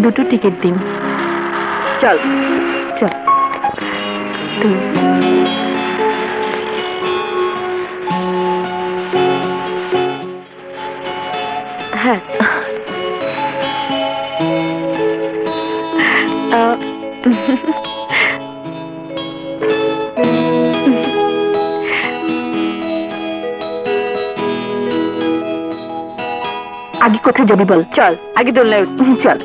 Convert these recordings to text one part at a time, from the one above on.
দুটো টিকিট দিন। চল চল। হ্যাঁ, আগে কোথায় যাবি বল? চল আগে দোলনায় চল।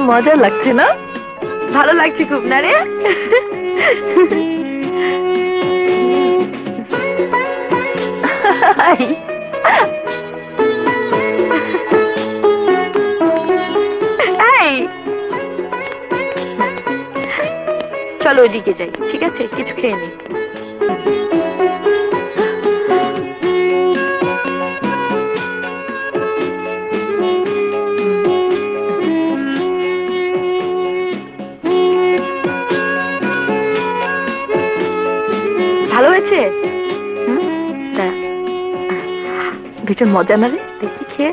মজা লাগছে না? ভালো লাগছে খুব না রে? চলো ওইদিকে যাই, ঠিক আছে? কিছু খেয়ে নি। ভালো হয়েছে? ভীষণ মজা না রে? দেখি খেয়ে।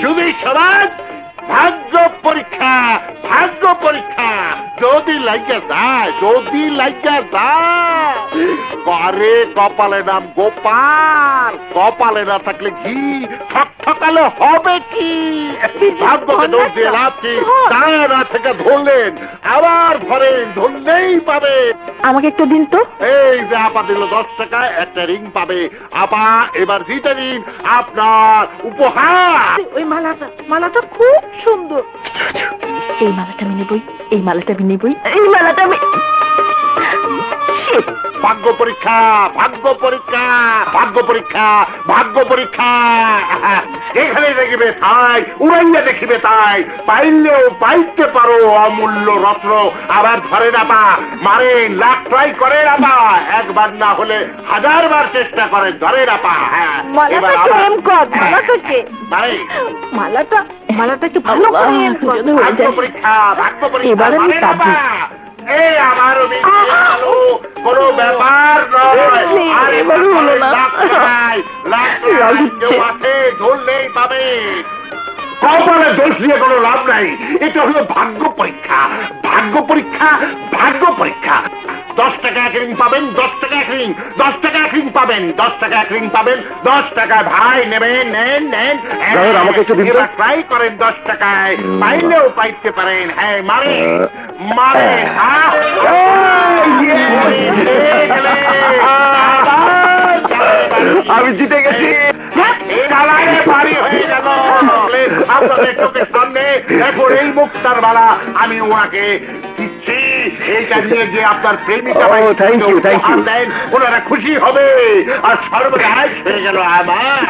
শুধু সমাজ ভাগ্য পরীক্ষা, ভাগ্য পরীক্ষা। যদি লাইগা যায়, যদি লাইগা যায়, আরে কপালে নাম গোপাল, কপালে না থাকলে ঘি, ঠকঠকালে হবে কি? ভাগ্যকে দোষ দিয়ে লাভ কি? দাঁড়া না থেকে ধরলেন, আবার ধরেন, ধরলেই পাবে। আমাকে একটা দিন তো। এই যে আপা দিল 10 টাকায় একটা রিং পাবে। আপা এবার জিতে নিন আপনার উপহার। ওই মালাটা, মালাটা খুব সুন্দর। এই মালাটা আমি নেবই, এই মালাটা আমি নেবই, এই মালাটা আমি। ভাগ্য পরীক্ষা, ভাগ্য পরীক্ষা, ভাগ্য পরীক্ষা, ভাগ্য পরীক্ষা। এখানে দেখিবে তাই, উড়াইয়া দেখিবে তাই। পাইলেও পাইতে পারো অমূল্য রত্ন। আবার ধরে না পা, মারেন, লাখ ট্রাই করে না পা, একবার না হলে 1000 বার চেষ্টা করেন, ধরে না পা। হ্যাঁ, এবার মালাটা, মালাটা একটু ভালো ভাগ্য পরীক্ষা, ভাগ্য পরীক্ষা। এই আমার কোনো ব্যাপার নয়। আর এবার হলো না, কেউ আছে ধরলেই পাবে। কপালে দোষ দিয়ে কোনো লাভ নাই। এটা হলো ভাগ্য পরীক্ষা, ভাগ্য পরীক্ষা, ভাগ্য পরীক্ষা। 10 টাকা এক রিং পাবেন, 10 টাকা এক রিং, 10 টাকা এক রিং পাবেন, 10 টাকা এক রিং পাবেন, 10 টাকা। ভাই নেবেন, নেন নেন। আমাকে একটু ট্রাই করেন 10 টাকায়, পাইলেও পাইতে পারেন। হ্যাঁ, মারেন মারেন। আমি জিতে গেছি। বাড়ি হয়ে গেল আপনাদের চোখের সামনে। এখন এই মুক্তার বালা আমি ওনাকে দিচ্ছি। এইটা নিয়ে যে আপনার প্রেমিকা দেন, ওনারা খুশি হবে। আর সর্বদাই হয়ে গেল আমার।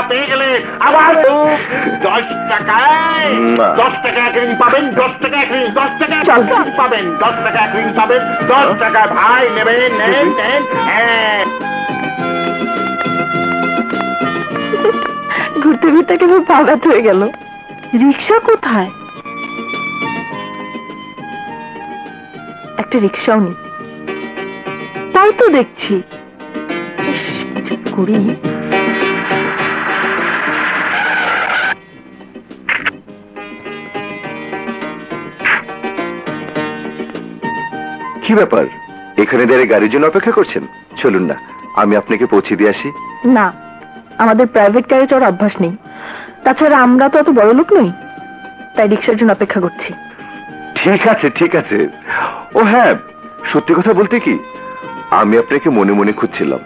পেয়ে গেলে আবার 10 টাকায় 10 টাকা এক রিং পাবেন, 10 টাকা এক রিং, 10 টাকা পাবেন, 10 টাকা এক রিং পাবেন, 10 টাকা। ভাই নেবেন, নেন নেন। হ্যাঁ, ঘুরতে ঘুরতে কেবল পা ব্যথা হয়ে গেল। রিক্সা কোথায়? একটা রিক্সাও নেই। তাই তো দেখছি। করি কি ব্যাপার, এখানে দাঁড়িয়ে গাড়ির জন্য অপেক্ষা করছেন? চলুন না, আমি আপনাকে পৌঁছে দিয়ে আসি। না, আমাদের প্রাইভেট কারে চড়ার অভ্যাস নেই। তাছাড়া আমরা তো অত বড় লোক নই, তাই রিক্সার জন্য অপেক্ষা করছি। ঠিক আছে ঠিক আছে। ও হ্যাঁ, সত্যি কথা বলতে কি, আমি আপনাকে মনে মনে খুঁজছিলাম।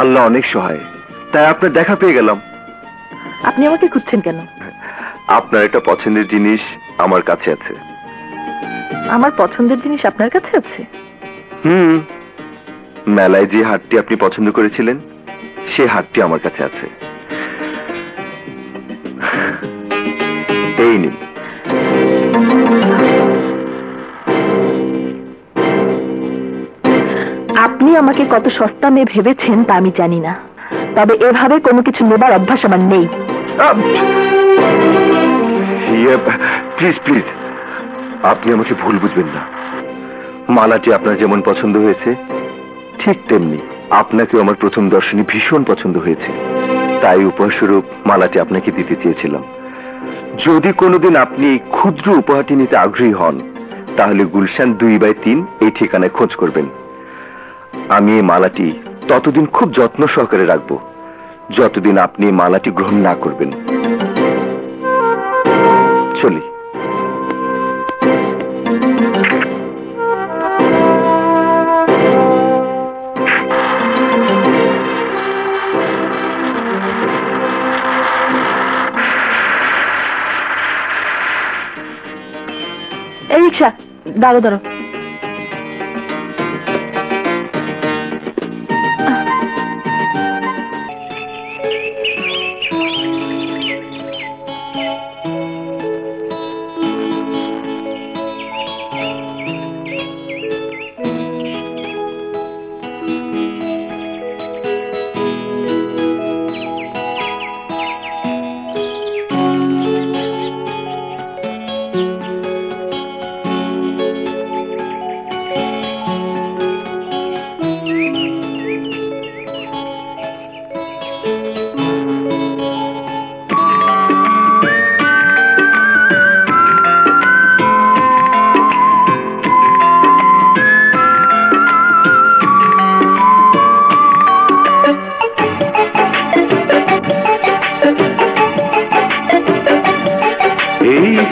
আল্লাহ অনেক সহায়, তাই আপনার দেখা পেয়ে গেলাম। আপনি আমাকে খুঁজছেন কেন? আপনার একটা পছন্দের জিনিস আমার কাছে আছে। আমার পছন্দের জিনিস আপনার কাছে আছে? মেলায় যে হারটি আপনি পছন্দ করেছিলেন, সে হারটি আমার কাছে আছে। এই নিন। আপনি আমাকে কত সস্তা মেয়ে ভেবেছেন তা আমি জানি না, তবে এভাবে কোনো কিছু নেবার অভ্যাস আমার নেই। প্লিজ প্লিজ, আপনি আমাকে ভুল বুঝবেন না। মালাটি আপনার যেমন পছন্দ হয়েছে ঠিক তেমনি আপনাকেও আমার প্রথম দর্শনে ভীষণ পছন্দ হয়েছে, তাই উপহারস্বরূপ মালাটি আপনাকে দিতে চেয়েছিলাম। যদি কোনোদিন আপনি ক্ষুদ্র উপহারটি নিতে আগ্রহী হন তাহলে গুলশান 2/3 এই ঠিকানায় খোঁজ করবেন। আমি এই মালাটি ততদিন খুব যত্ন সহকারে রাখবো যতদিন আপনি এই মালাটি গ্রহণ না করবেন। চলি। এই রিক্সা, দাঁড়ো দাঁড়ো।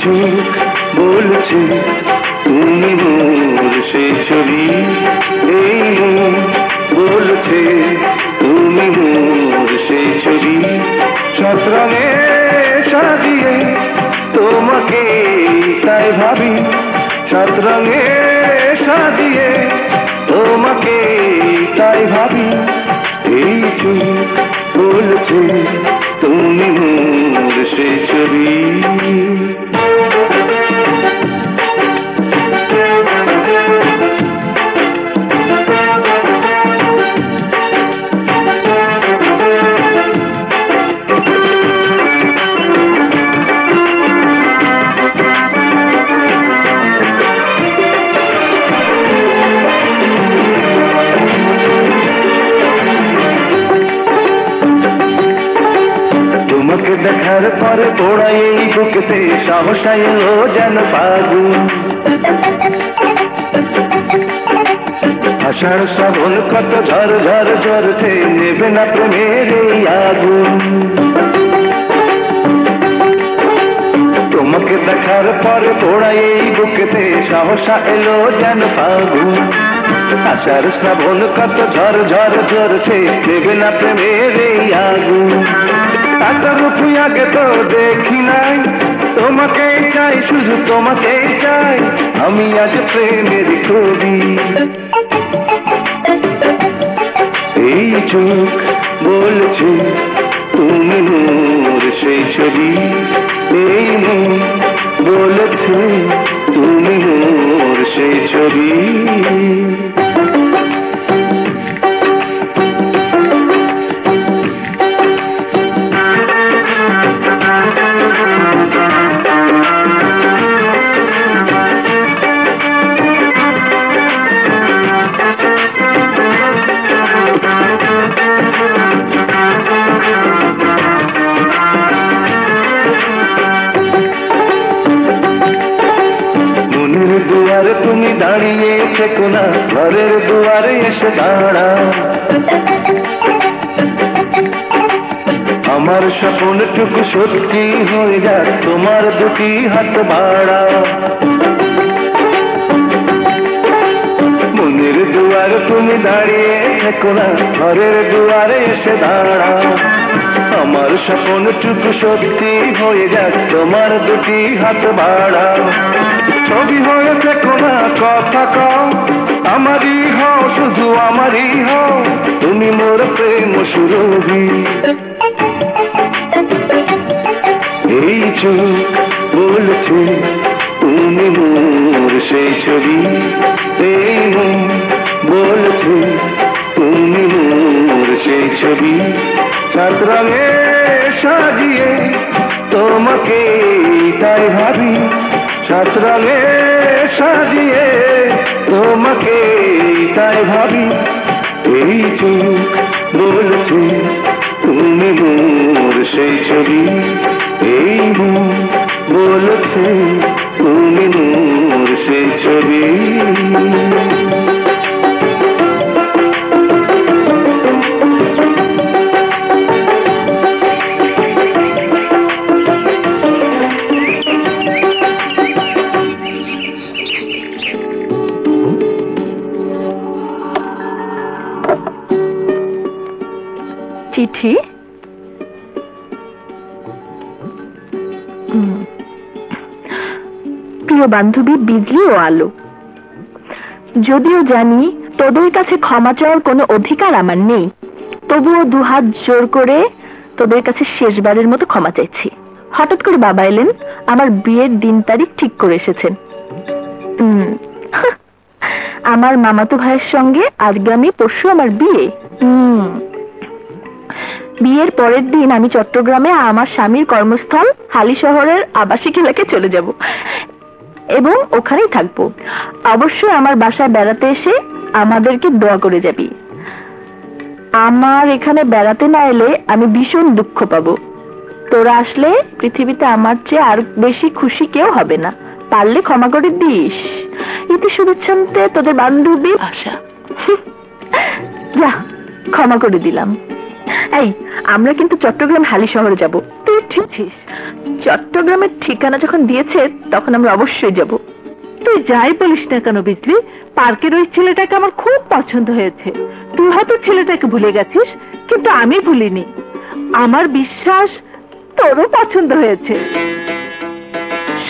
চোখ বলছে তুমি মোর সে ছবি, এই মন বলছে তুমি মোর সে ছবি। সতরঙে সাজিয়ে তোমাকে তাই ভাবি, সতরঙে সাজিয়ে তোমাকে তাই ভাবি। এই চোখ বলছে তুমি মোর সে ছবি। দেখার পরে পোড়াই এই বুকেতে সাহস এলো যেন পাগুন। আষাঢ় শ্রাবণ কত ঝড় ঝড় ঝরছে, নেবে না প্রেমের এই আগুন। তোমাকে দেখার পরে পোড়াই এই বুকেতে সাহস এলো যেন পাগুন। আষাঢ় শ্রাবণ কত ঝড় ঝড় ঝরছে, নেবে না প্রেমের এই আগুন। এত রূপই আগে তো দেখি নাই, তোমাকেই চাই শুধু তোমাকেই চাই, আমি আজ প্রেমের কবি। এই চোখ বলছে তুমি মোর সেই ছবি, এই মন বলছে তুমি মোর সেই ছবি। তুমি দাঁড়িয়ে থেকো না, ঘরের দুয়ারে এসে দাঁড়াও। আমার স্বপ্নটুকু সত্যি হয়ে যাক, তোমার দুটি হাত বাড়াও। মনের দুয়ার তুমি দাঁড়িয়ে থেকো না, ঘরের দুয়ারে এসে দাঁড়াও। আমার স্বপ্নটুকু সত্যি হয়ে যাক, তোমার দুটি হাত বাড়াও। ছবি হয়ে থেকো না, কথা কও, আমারই হও শুধু আমারই হও, তুমি মোর প্রেম সুরভি। এই চোখ বলছে তুমি মোর সেই ছবি, এই মন বলছে তুমি মোর সেই ছবি। সাত রঙে সাজিয়ে তোমাকে তাই ভাবি, সাত রঙে সাজিয়ে তোমাকে তাই ভাবি। এই চোখ বলছে তুমি মোর সেই ছবি, এই মন বলছে তুমি মোর সেই ছবি। চিঠি? প্রিয় বান্ধবী বিজলি ও আলো, যদিও জানি তোদের কাছে ক্ষমা চাওয়ার কোনো অধিকার আমার নেই, তবুও দুহাত জোর করে তোদের কাছে শেষবারের মতো ক্ষমা চাইছি। হঠাৎ করে বাবা এলেন, আমার বিয়ের দিন তারিখ ঠিক করে এসেছেন। আমার মামাতো ভাইয়ের সঙ্গে আগামী পরশু আমার বিয়ে। বিয়ের পরের দিন আমি চট্টগ্রামে আমার স্বামীর কর্মস্থল হালিশহরের আবাসিক এলাকায় চলে যাব এবং ওখানেই থাকবো। অবশ্যই আমার বাসায় বেড়াতে এসে আমাদেরকে দোয়া করে যাবি। আমার এখানে বেড়াতে না এলে আমি ভীষণ দুঃখ পাবো। তোরা আসলে পৃথিবীতে আমার চেয়ে আর বেশি খুশি কেউ হবে না। পারলে ক্ষমা করে দিস। ইতি শুভেচ্ছান্তে তোদের বান্ধবী আশা। যা, ক্ষমা করে দিলাম। এই, আমরা কিন্তু চট্টগ্রাম হালিশহরে যাব। তুই ঠিক আছিস? চট্টগ্রামের ঠিকানা যখন দিয়েছে তখন আমরা অবশ্যই যাব। তুই যাই বলিস না কেন বিজলি, পার্কের ওই ছেলেটাকে আমার খুব পছন্দ হয়েছে। তুই হয়তো ছেলেটাকে ভুলে গেছিস, কিন্তু আমি ভুলিনি। আমার বিশ্বাস তোরও পছন্দ হয়েছে।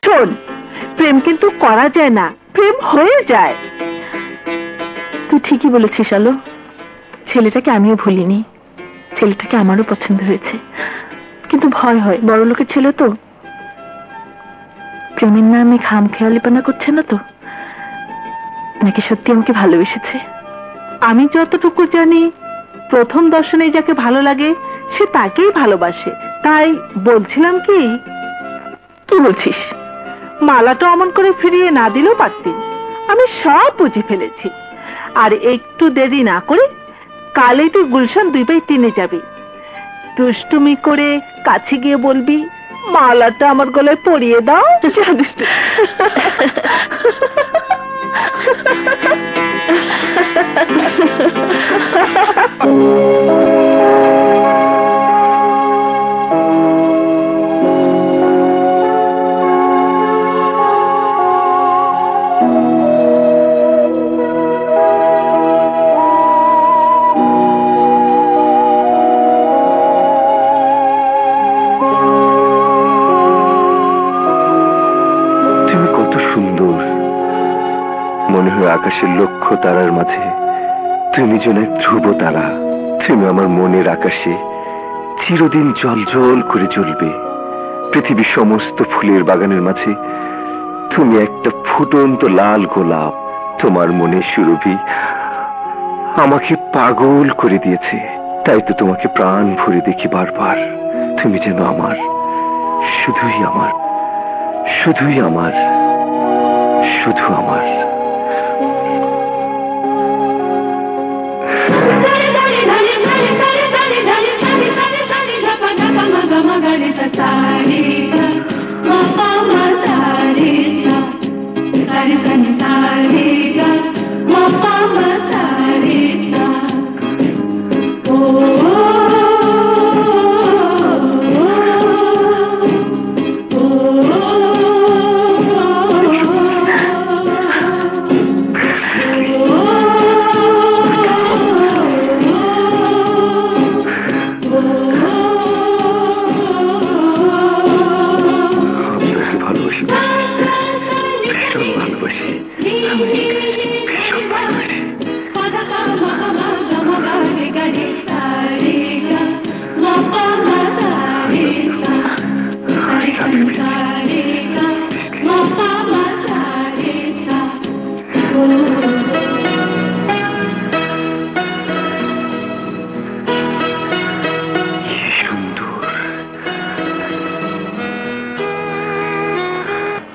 শোন, প্রেম কিন্তু করা যায় না, প্রেম হয়ে যায়। তুই ঠিকই বলেছিস আলো, ছেলেটাকে আমিও ভুলিনি। ছেলেটাকে আমারও পছন্দ হয়েছে, কিন্তু ভয় হয়, বড় লোকের ছেলে তো। প্রেমের নামে খামখেয়ালিপনা করছে না তো, নাকি সত্যি আমাকে ভালোবেসেছে? আমি যতটুকু জানি, প্রথম দর্শনে যাকে ভালো লাগে সে তাকেই ভালোবাসে। তাই বলছিলাম কি বলছিস? মালাটা অমন করে ফিরিয়ে না দিলেও পারতিস। আমি সব বুঝে ফেলেছি। আর একটু দেরি না করে কালই তুই গুলশান 2/3 যাবি। দুষ্টুমি করে কাছে গিয়ে বলবি, মালাটা আমার গলায় পরিয়ে দাও। আকাশের লক্ষ তারার মাঝে তুমি যেন এক ধ্রুব তারা। তুমি আমার মনের আকাশে চিরদিন জ্বলজ্বল করে জ্বলবে। পৃথিবীর সমস্ত ফুলের বাগানের মাঝে তুমি একটা ফুটন্ত লাল গোলাপ। তোমার মনে সুরভি আমাকে পাগল করে দিয়েছে, তাই তো তোমাকে প্রাণ ভরে দেখি বারবার। তুমি যেন আমার, শুধুই আমার, শুধুই আমার, শুধু আমার।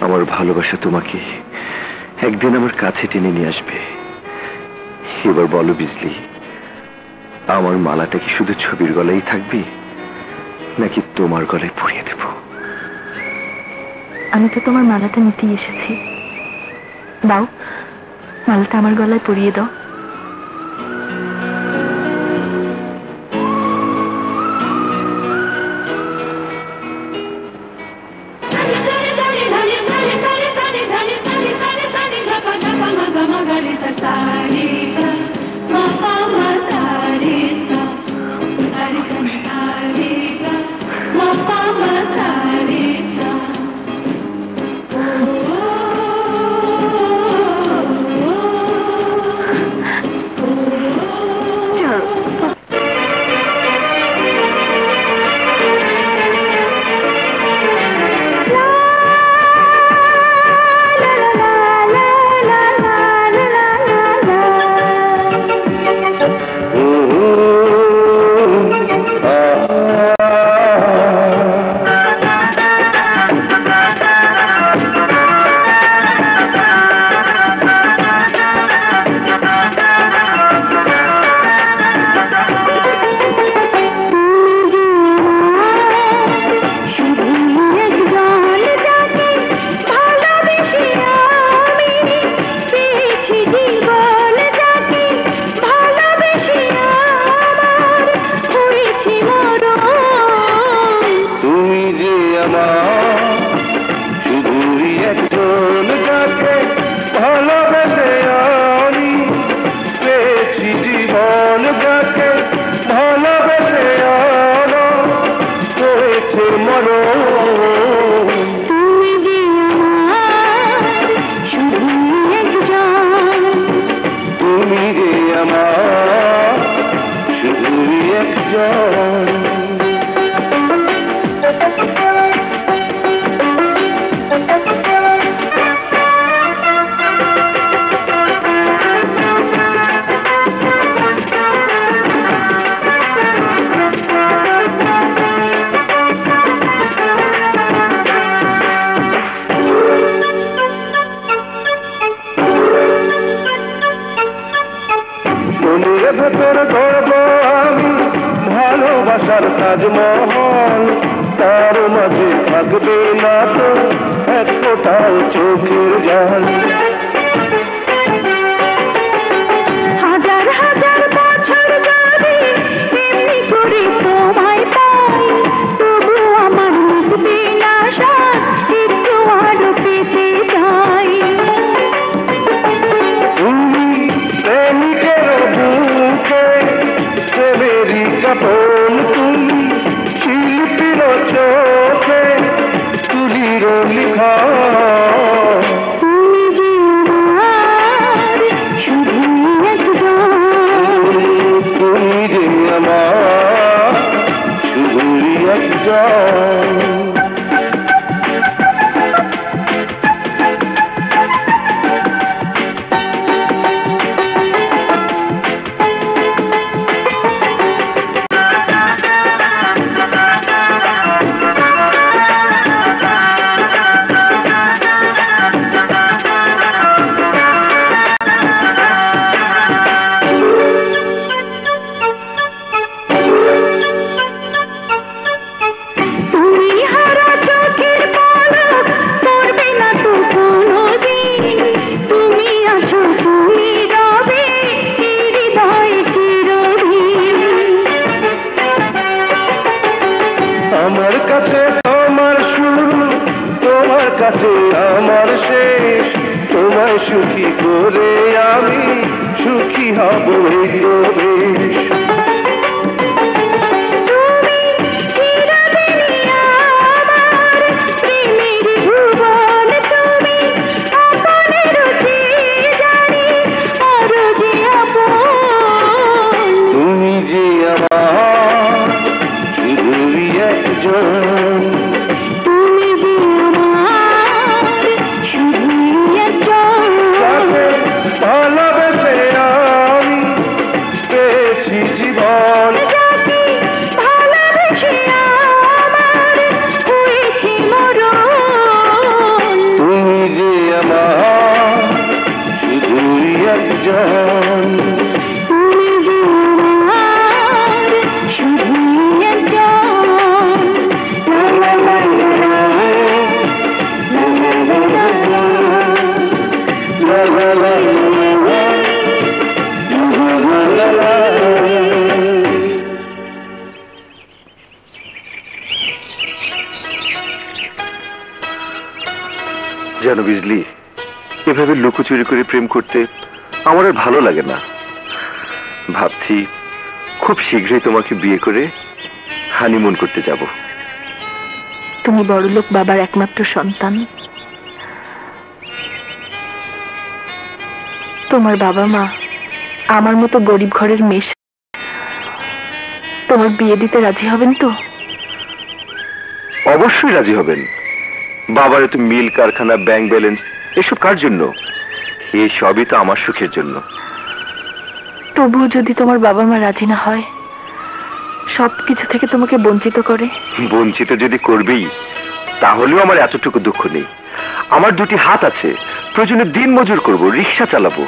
আমার ভালোবাসা তোমাকে একদিন আমার কাছে টেনে নিয়ে আসবে। এবার বলো বিজলি, আমার মালাটা কি শুধু ছবির গলায় থাকবে, নাকি তোমার গলায় পরিয়ে দেব? আমি তো তোমার মালাটা নিতেই এসেছি। দাও, মালাটা আমার গলায় পরিয়ে দাও। তাজমহল তার মাঝে থাকবে না তো এক ফোঁটাও চোখের জল। হাজার হাজার বছর ধরে এমনি করে তোমায় পাই, তবু আমার মিটবে না স্বাদ, একটু আরো পেতে চাই। তুমি প্রেমিকের বুকে প্রেমেরই কাপন, তুমি শিল্পীর চোখে তুলির লিখা। তুমি যে আমার শুধু একজন, তুমি যে আমার শুধুই একজন। আমার কাছে তোমার শুরু, তোমার কাছে আমার শেষ, তোমায় সুখী করে আমি সুখী হব এই তো বেশ। তুমি যে আমার শুধুই একজন, তুমি যে আমার শুধুই একজন। ভালোবেসে আমি পেয়েছি জীবন। জানো বিজলি, এভাবে লুকোচুরি করে প্রেম করতে আমার আর ভালো লাগে না। ভাবছি খুব শীঘ্রই তোমাকে বিয়ে করে হানিমুন করতে যাব। তুমি বড়লোক বাবার একমাত্র সন্তান। তোমার বাবা মা আমার মতো গরিব ঘরের মেয়ে, তোমার বিয়ে দিতে রাজি হবেন তো? অবশ্যই রাজি হবেন। বাবার তো মিল, কারখানা, ব্যাংক ব্যালেন্স, এসব কার জন্য? এই সবই তো আমার সুখের জন্য। তবুও যদি তোমার বাবা মা রাজি না হয়, সবকিছু থেকে তোমাকে বঞ্চিত করে? বঞ্চিত যদি করবেই, তাহলেও আমার এতটুকু দুঃখ নেই। আমার দুটি হাত আছে, প্রয়োজনে দিন মজুর করব, রিক্সা চালাবো,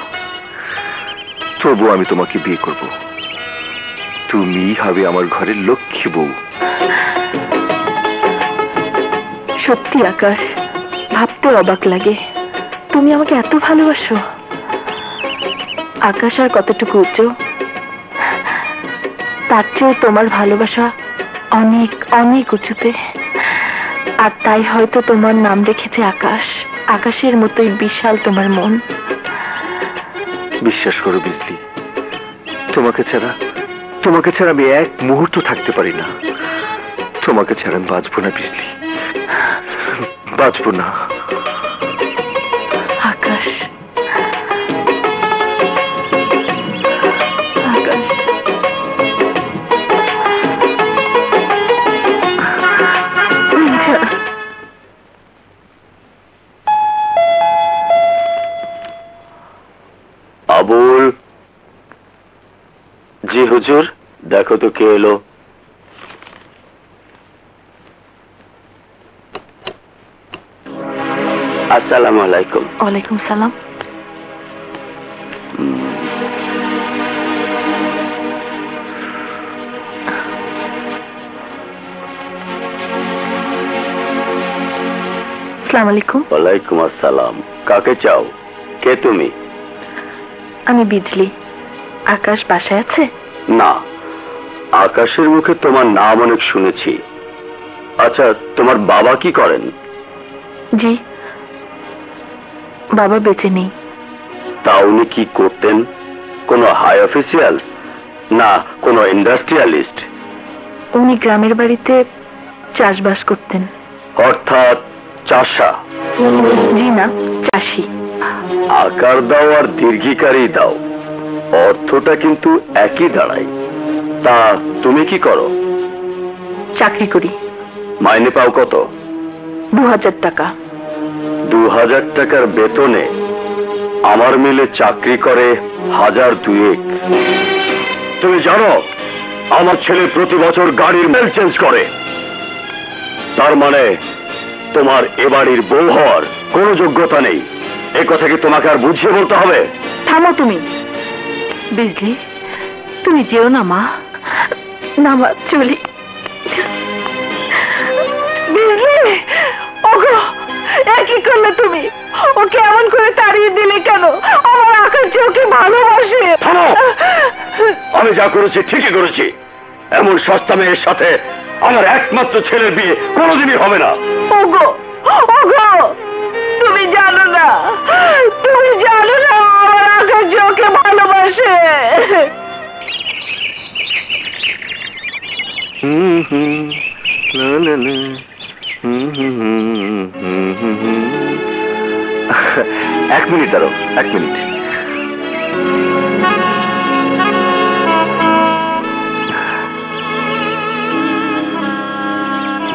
তবু আমি তোমাকে বিয়ে করব। তুমি হবে আমার ঘরের লক্ষ্মী বউ। সত্যি আকাশ, ভাবতে অবাক লাগে তুমি আমাকে এত ভালোবাসো। আকাশ আর কতটুকু উঁচু, তার চেয়েও তোমার ভালোবাসা অনেক অনেক উঁচুতে। আর তাই হয়তো তোমার নাম রেখেছে আকাশ। আকাশের মতোই বিশাল তোমার মন। বিশ্বাস করো বিজলি, তোমাকে ছাড়া আমি এক মুহূর্ত থাকতে পারি না। তোমাকে ছাড়া আমি বাঁচবো না বিজলি, বাঁচবো না। আকাশ, আকাশ, আবুল। জি হুজুর, দেখো তো কে এলো। আসসালামু আলাইকুম। ওয়ালাইকুম সালাম। আসসালামু আলাইকুম। ওয়ালাইকুম আসসালাম। কাকে চাও? কে তুমি? আমি বিজলি। আকাশ বাসায় আছে? না, আকাশের মুখে তোমার নাম অনেক শুনেছি। আচ্ছা, তোমার বাবা কি করেন? জি, বাবা বেঁচে নেই। তা উনি কি করতেন? কোনো হাই অফিসিয়াল না কোনো ইন্ডাস্ট্রিয়ালিস্ট? উনি গ্রামের বাড়িতে চাষবাস করতেন। অর্থাৎ চাষা? জি না, চাষি। আকার দাও আর দীর্ঘিকারই দাও, অর্থটা কিন্তু একই দাঁড়ায়। তা তুমি কি করো? চাকরি করি। মাইনে পাও কত? 2000 টাকা। 2000 টাকার বেতনে আমার মিলে চাকরি করে 1002। তুমি জানো আমার ছেলে প্রতি বছর গাড়ির মেল চেঞ্জ করে। তার মানে তোমার এ বাড়ির বউ হওয়ার কোনো যোগ্যতা নেই। এ কথা কি তোমাকে আর বুঝিয়ে বলতে হবে? থামো তুমি। বিজলি, তুমি যেও না মা। না মা, চলি। বিজলি, ওগো, কি করলে তুমি? ওকে এমন করে তাড়িয়ে দিলে কেন? আমার আকাশ যে ওকে ভালোবাসে। থামো! আমি যা করেছি ঠিকই করেছি। এমন সস্তা মেয়ের সাথে আমার একমাত্র ছেলের বিয়ে কোনোদিনই হবে না। ওগো, ওগো, তুমি জানো না, তুমি জানো না আমার আকাশ যে ওকে ভালোবাসে। এক মিনিট দাঁড়াও, 1 মিনিট।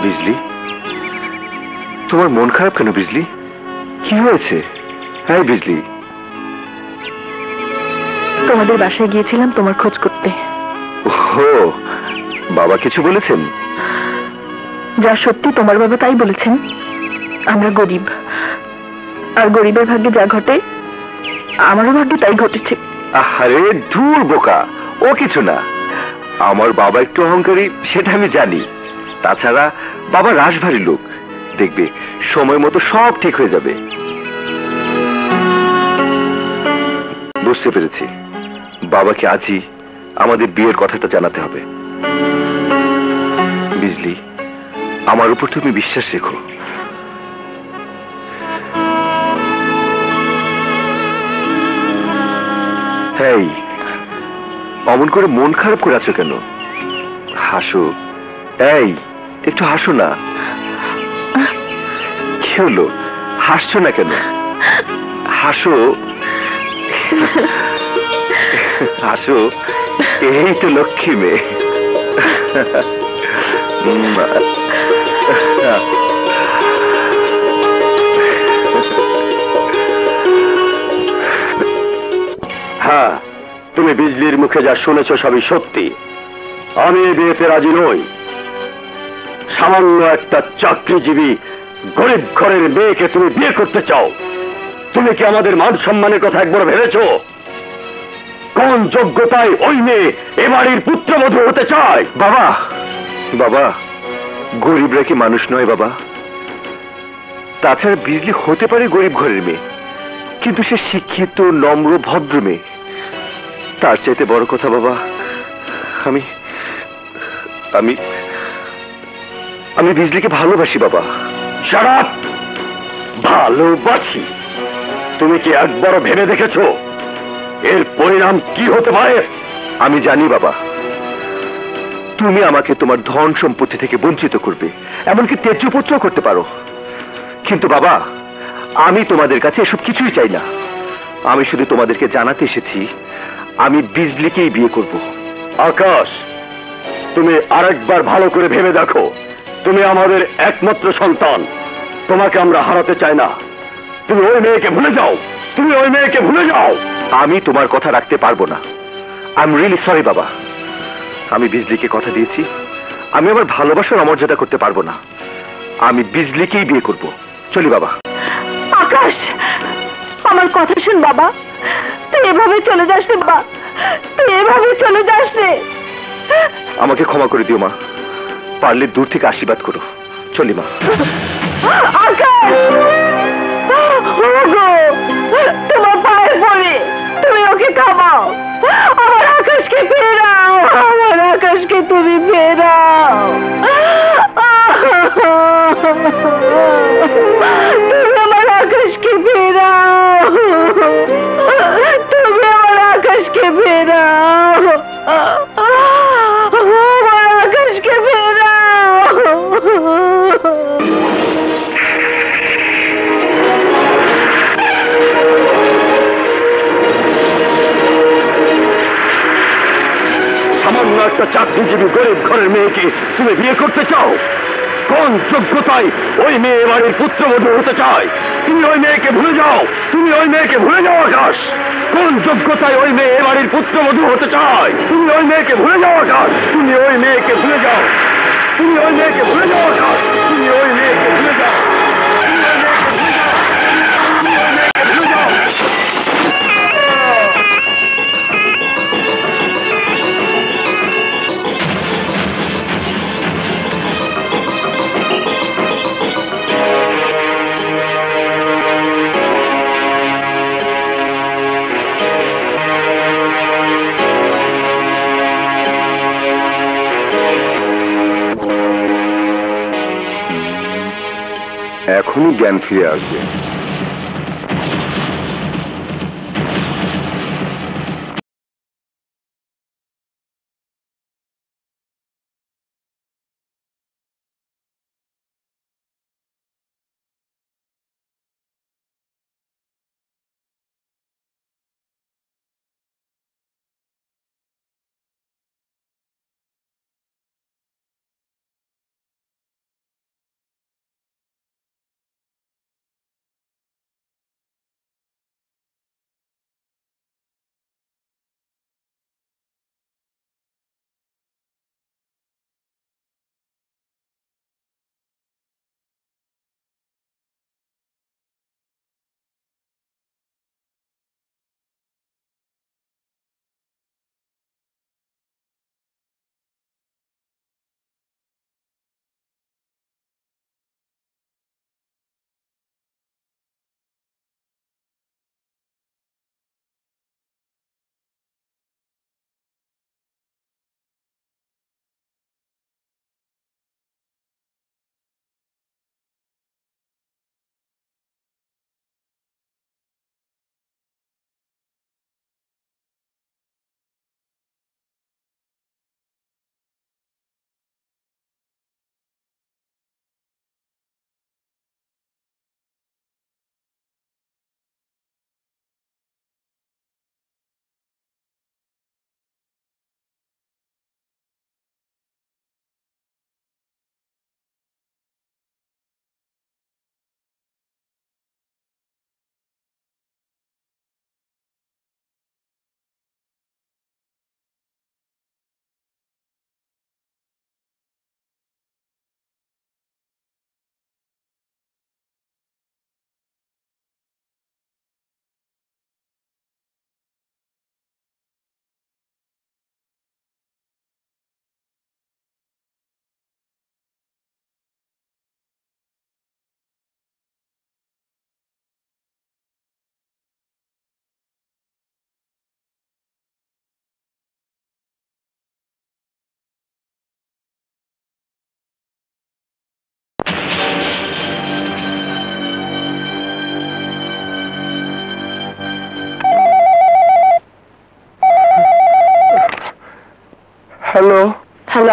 বিজলি, তোমার মন খারাপ কেন বিজলি? কি হয়েছে? হ্যাঁ বিজলি। তোমাদের বাসায় গিয়েছিলাম তোমার খোঁজ করতে। ও, বাবা কিছু বলেছেন? যা সত্যি তোমার বাবা তাই বলেছেন। আমরা গরিব, আর গরিবের ভাগ্যে যা ঘটে আমারও ভাগ্যে তাই ঘটেছে। আরে ধুর বোকা, ও কিছু না। আমার বাবা একটু অহংকারী, সেটা আমি জানি। তাছাড়া বাবা রাশভারী লোক। দেখবে সময় মতো সব ঠিক হয়ে যাবে। বুঝতে পেরেছি, বাবাকে আজই আমাদের বিয়ের কথাটা জানাতে হবে। বিজলি, আমার উপর তুমি বিশ্বাস রেখো। এই অমন করে মন খারাপ করে আছো কেন? হাসো। এই একটু হাসো না। কি হলো, হাসছো না কেন? হাসো হাসো, এই তো লক্ষ্মী মেয়ে। হ্যাঁ, তুমি বিজলির মুখে যা শুনেছ সবই সত্যি। আমি এই বিয়েতে রাজি নই। সামান্য একটা চাকরিজীবী গরিব ঘরের মেয়েকে তুমি বিয়ে করতে চাও? তুমি কি আমাদের মান সম্মানের কথা একবার ভেবেছ? কোন যোগ্যতায় ওই মেয়ে এ বাড়ির পুত্রবধূ হতে চায়? বাবা, বাবা, গরিবরা কি মানুষ নয় বাবা? তাছাড়া বিজলি হতে পারে গরিব ঘরের মেয়ে, কিন্তু সে শিক্ষিত, নম্র, ভদ্র মেয়ে। তার চাইতে বড় কথা বাবা, আমি আমি আমি বিজলিকে ভালোবাসি বাবা। Shut up! ভালোবাসি? তুমি কি একবারও ভেবে দেখেছ এর পরিণাম কি হতে পারে? আমি জানি বাবা, তুমি আমাকে তোমার ধন সম্পত্তি থেকে বঞ্চিত করবে, এমনকি ত্যায্যপুত্র করতে পারো। কিন্তু বাবা, আমি তোমাদের কাছে এসব কিছুই চাই না। আমি শুধু তোমাদেরকে জানাতে এসেছি, আমি বিজলিকেই বিয়ে করব। আকাশ, তুমি আরেকবার ভালো করে ভেবে দেখো। তুমি আমাদের একমাত্র সন্তান, তোমাকে আমরা হারাতে চাই না। তুমি ওই মেয়েকে ভুলে যাও, তুমি ওই মেয়েকে ভুলে যাও। আমি তোমার কথা রাখতে পারবো না। আই এম রিয়েলি সরি বাবা। আমি বিজলিকে কথা দিয়েছি, আমি আমার ভালোবাসার অমর্যাদা করতে পারবো না। আমি বিজলিকেই বিয়ে করব। চলি বাবা। আকাশ, আমার কথা শুন বাবা। তুই এভাবে চলে যাস রে বাবা, তুই এভাবে চলে যাস রে। আমাকে ক্ষমা করে দিও মা, পারলে দূর থেকে আশীর্বাদ করো। চলি মা। আকাশ, ওগো, তোমার পায়ে পড়ে তুমি ওকে থামাও। আমার আকাশকে ফেরাও, আমার আকাশকে তুমি ফেরাও। তুমি আমার আকাশকে ফেরাও, তুমি আমার আকাশকে ফেরাও, আমার আকাশকে ফেরাও। সামান্য একটা চাকরিজীবী গরিব ঘরের মেয়েকে তুমি বিয়ে করতে চাও? কোন যোগ্যতায় ওই মেয়ে বাড়ির পুত্রবধূ হতে চায়? তুমি ওই মেয়েকে ভুলে যাও, তুমি ওই মেয়েকে ভুলে যাও আকাশ। কোন যোগ্যতায় ওই মেয়ে বাড়ির পুত্রবধূ হতে চায়? তুমি ওই মেয়েকে ভুলে যাও আকাশ, তুমি ওই মেয়েকে ভুলে যাও, তুমি ওই মেয়েকে ভুলে যাও আকাশ, তুমি ওই মেয়েকে ভুলে যাও, তুমি ওই মেয়েকে ভুলে যাও, তুমি ওই মেয়েকে ভুলে যাও। এখনই জ্ঞান ফিরে আসবে।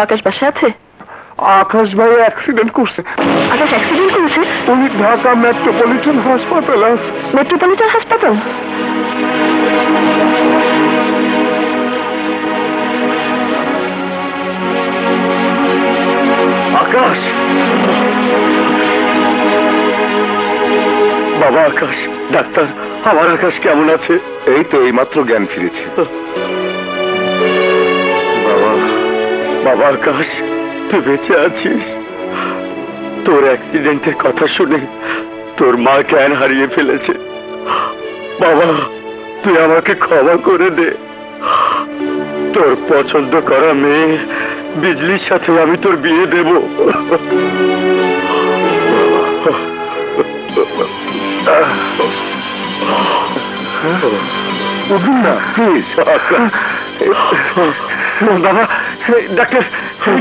আকাশ বাসায় আছে? আকাশ ভাই অ্যাক্সিডেন্ট করছে। আকাশ অ্যাক্সিডেন্ট করেছে? উনি ঢাকা মেট্রোপলিটন হাসপাতালে আছে। মেট্রোপলিটন হাসপাতাল? আকাশ, বাবা আকাশ, ডাক্তার, আমার আকাশ কেমন আছে? এই তো এইমাত্র জ্ঞান ফিরেছে। বাবা, বাবা আকাশ, তুই বেঁচে আছিস? তোর অ্যাক্সিডেন্টের কথা শুনে তোর মা জ্ঞান হারিয়ে ফেলেছে। বাবা, তুই আমাকে ক্ষমা করে দে। তোর পছন্দ করা মেয়ে বিজলির সাথে আমি তোর বিয়ে দেব। বাবা, ডাক্তার,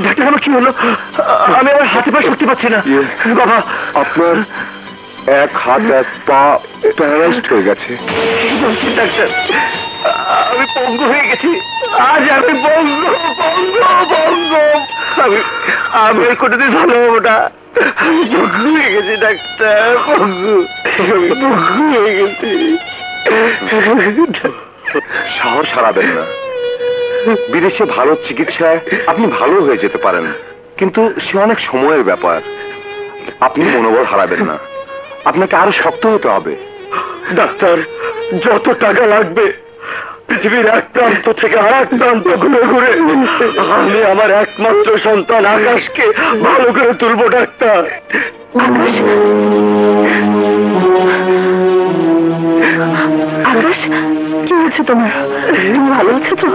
ডাক্তার, আমার কি হলো? আমি আমার হাতে পায়ে শক্তি পাচ্ছি না। বাবা, আপনার এক হাত এক পা প্যারালাইজড হয়ে গেছে। ডাক্তার, আমি পঙ্গু হয়ে গেছি। আজ আমি পঙ্গু, পঙ্গু, পঙ্গু। আমি কোনোদিন ভালো হবো না। পঙ্গু হয়ে গেছি ডাক্তার, পঙ্গু, পঙ্গু হয়ে গেছি। সাহস হারাবেন না। বিদেশে ভালো চিকিৎসায় আপনি ভালো হয়ে যেতে পারেন, কিন্তু সে অনেক সময়ের ব্যাপার। আপনি মনোবল হারাবেন না, আপনাকে আরো শক্ত হতে হবে। ডাক্তার, যত টাকা লাগবে পৃথিবীর এক প্রান্ত থেকে আর এক প্রান্ত ঘুরে ঘুরে আমি আমার একমাত্র সন্তান আকাশকে ভালো করে তুলবো ডাক্তার। আকাশ, কি হয়েছে তোমার? তুমি ভালো আছো তো?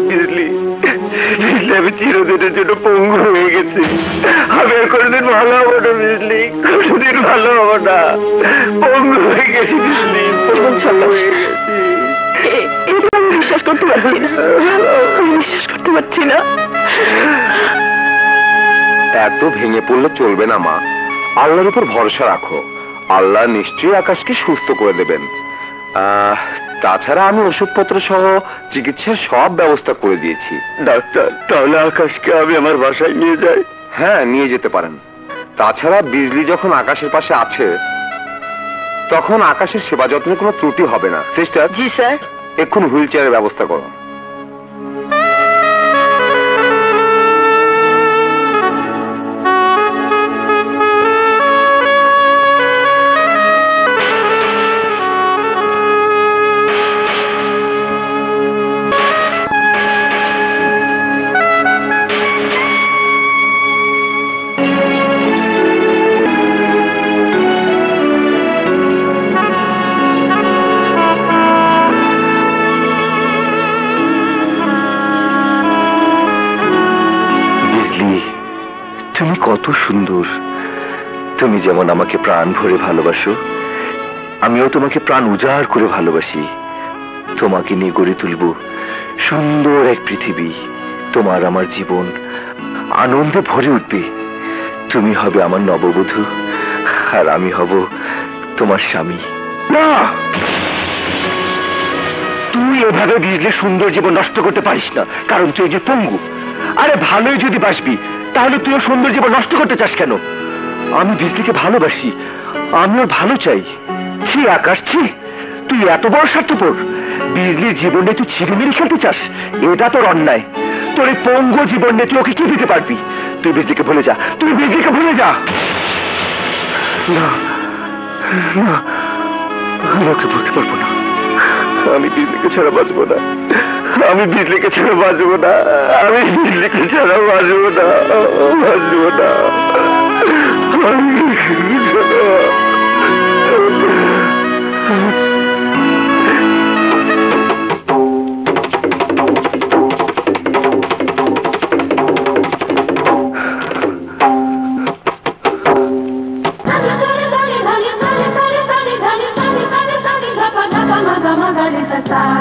বিজলি, বিজলি, আমি চিরদিনের জন্য পঙ্গু হয়ে গেছি। আমি আর কোনোদিন ভালো হবো না বিজলি, কোনোদিন ভালো হবো না। পঙ্গু হয়ে গেছি বিজলি, পঙ্গু হয়ে গেছি। এটা আমি বিশ্বাস করতে পারছি না, আমি বিশ্বাস করতে পারছি না। এত ভেঙে পড়লে চলবে না মা, আল্লাহর উপর ভরসা রাখো। আল্লাহ নিশ্চয়ই আকাশকে সুস্থ করে দেবেন। তাছাড়া আমি ওষুধপত্র সহ চিকিৎসার সব ব্যবস্থা করে দিয়েছি। ডাক্তার, তাহলে আকাশকে আমি আমার বাসায় নিয়ে যাই? হ্যাঁ, নিয়ে যেতে পারেন। তাছাড়া বিজলি যখন আকাশের পাশে আছে তখন আকাশের সেবা যত্নের কোনো ত্রুটি হবে না। সিস্টার। জি স্যার। এক্ষুনি হুইল চেয়ারের ব্যবস্থা করো। তুমি কত সুন্দর। তুমি যেমন আমাকে প্রাণ ভরে ভালোবাসো, আমিও তোমাকে প্রাণ উজাড় করে ভালোবাসি। তোমাকে নিয়ে গড়ে তুলব সুন্দর এক পৃথিবী। তোমার আমার জীবন আনন্দে ভরে উঠবে। তুমি হবে আমার নববধূ আর আমি হব তোমার স্বামী। না, তুই এভাবে বিজলি সুন্দর জীবন নষ্ট করতে পারিস না, কারণ তুই যে পঙ্গু। আরে ভালোই যদি বাসবি তাহলে তুইও সুন্দর জীবন নষ্ট করতে চাস কেন? আমি বিজলিকে ভালোবাসি, আমি ওর ভালো চাই। ছি আকাশ, ছি, তুই এত বড় স্বার্থপর। বিজলির জীবন নিয়ে তুই ছিড়িমিড়ি খেলতে চাস, এটা তোর অন্যায়। তোর এই পঙ্গু জীবন নিয়ে তুই ওকে কি দিতে পারবি? তুই বিজলিকে ভুলে যা, তুই বিজলিকে ভুলে যা। না না, আমি ওকে বলতে পারবো না। আমি বিজলিকে ছাড়া বাঁচবো না, আমি বিজলিকে ছাড়া বাঁচবো না, আমি বিজলিকে ছাড়া বাঁচবো না, বাঁচবো না। Sa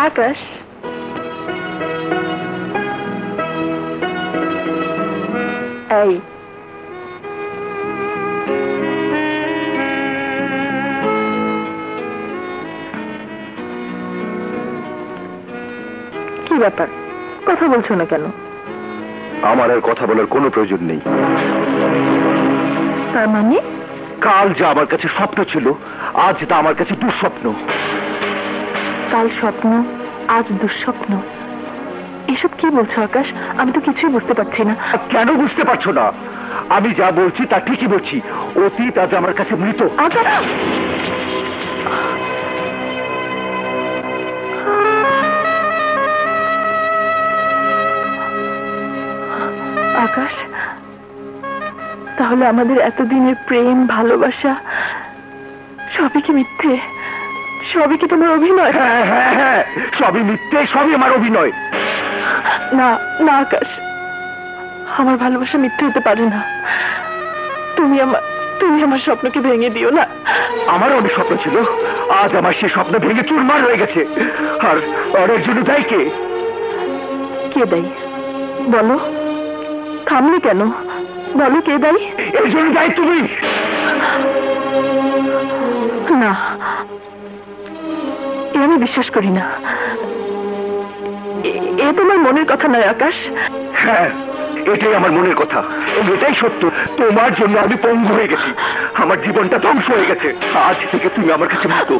আকাশ, এই কি ব্যাপার, কথা বলছো না কেন? আমার আর কথা বলার কোনো প্রয়োজন নেই। তার মানে কাল যা আমার কাছে স্বপ্ন ছিল, আজ তা আমার কাছে দুঃস্বপ্ন। কাল স্বপ্ন, আজ দুঃস্বপ্ন, এসব কি বলছো আকাশ? আমি তো কিছুই বুঝতে পারছি না। কেন বুঝতে পারছো না? আমি যা বলছি তা ঠিকই বলছি। অতীত আজ আমার কাছে মৃত। আকাশ, তাহলে আমাদের এতদিনের প্রেম ভালোবাসা সবই কি মিথ্যে? সবই কি তোমার অভিনয়? হ্যাঁ হ্যাঁ হ্যাঁ, সবই মিথ্যে, সবই আমার অভিনয়। না না আকাশ, আমার ভালোবাসা মিথ্যে হতে পারে না। তুমি আমার স্বপ্নকে ভেঙে দিও না। আমারও অনেক স্বপ্ন ছিল, আজ আমার সেই স্বপ্ন ভেঙে চুরমার হয়ে গেছে। আর এর জন্য দায়ী কে? কে দায়ী বলো? থামলে কেন? বলো কে দায়ী? এর জন্য দায়ী তুমি। না, এ আমি বিশ্বাস করি না। এ তোমার মনের কথা নয় আকাশ। হ্যাঁ, এটাই আমার মনের কথা, এটাই সত্য। তোমার জন্য আমি পঙ্গু হয়ে গেছি, আমার জীবনটা ধ্বংস হয়ে গেছে। আজ থেকে তুমি আমার কাছে মৃত।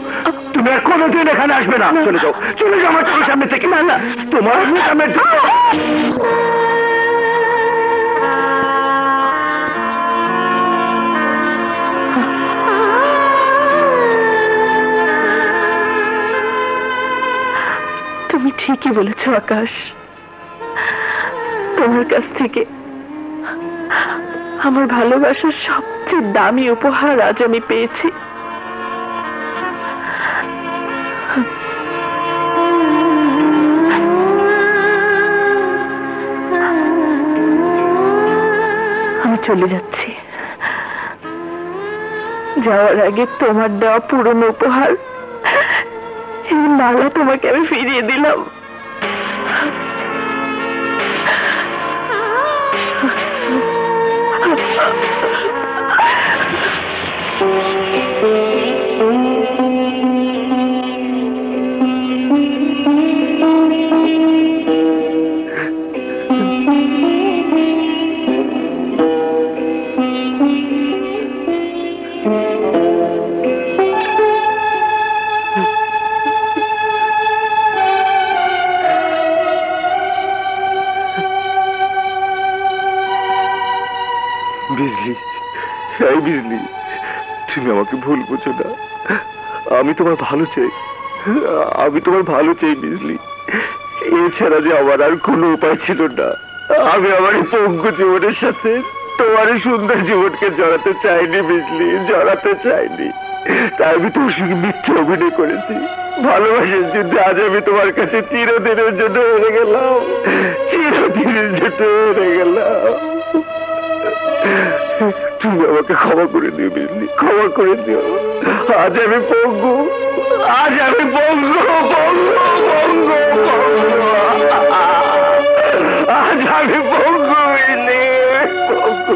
তুমি আর কোনোদিন এখানে আসবে না। চলে যাও, চলে যাও আমার চোখের সামনে থেকে। না না, তোমার সামনে তুমি ঠিকই বলেছ আকাশ। তোমার কাছ থেকে আমার ভালোবাসার সবচেয়ে দামি উপহার আজ আমি পেয়েছি। আমি চলে যাচ্ছি। যাওয়ার আগে তোমার দেওয়া পুরনো উপহার, এই মালা তোমাকে আমি ফিরিয়ে দিলাম। বিজলি, এই বিজলি, তুমি আমাকে ভুল বুঝো না। আমি তোমার ভালো চাই, আমি তোমার ভালো চাই বিজলি। এছাড়া যে আমার আর কোনো উপায় ছিল না। আমি আমার এই পঙ্গু জীবনের সাথে তোমার এই সুন্দর জীবনকে জড়াতে চাইনি বিজলি, জড়াতে চাইনি। তাই আমি তোর সঙ্গে মিথ্যে অভিনয় করেছি। ভালোবাসার জন্য আজ আমি তোমার কাছে চিরদিনের জন্য হেরে গেলাম, চিরদিনের জন্য হেরে গেলাম। তুমি আমাকে ক্ষমা করে দিও বিজলি, ক্ষমা করে দিও। আজ আমি পঙ্গু, আজ আমি পঙ্গু, পঙ্গু, পঙ্গু, পঙ্গু। আজ আমি পঙ্গু বিজলি, পঙ্গু।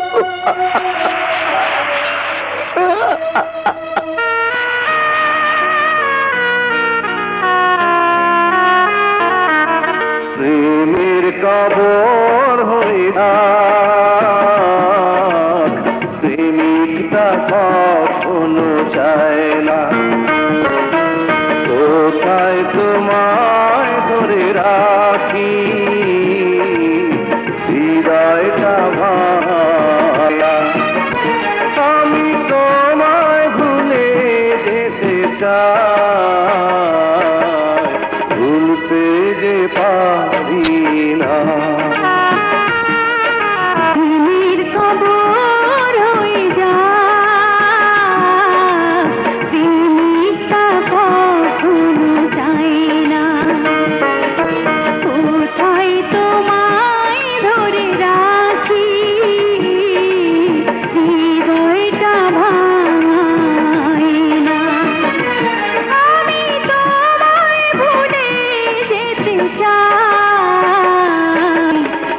প্রেমের কবর হয়ে থাক, প্রেমিকটা কখনো চায় না কোথায় তোমায় ধরে রাখি, হৃদয়টা ভাঙা। আমি তোমায় ভুলে যেতে চাই, ভুলতে যে পারি না। প্রেমের কবর হয়ে যায়, প্রেমিকটা কখনো চায় না কোথায় তোমায় ধরে রাখি, হৃদয়টা ভাঙায় না। আমি তোমায় ভুলে যেতে চাই,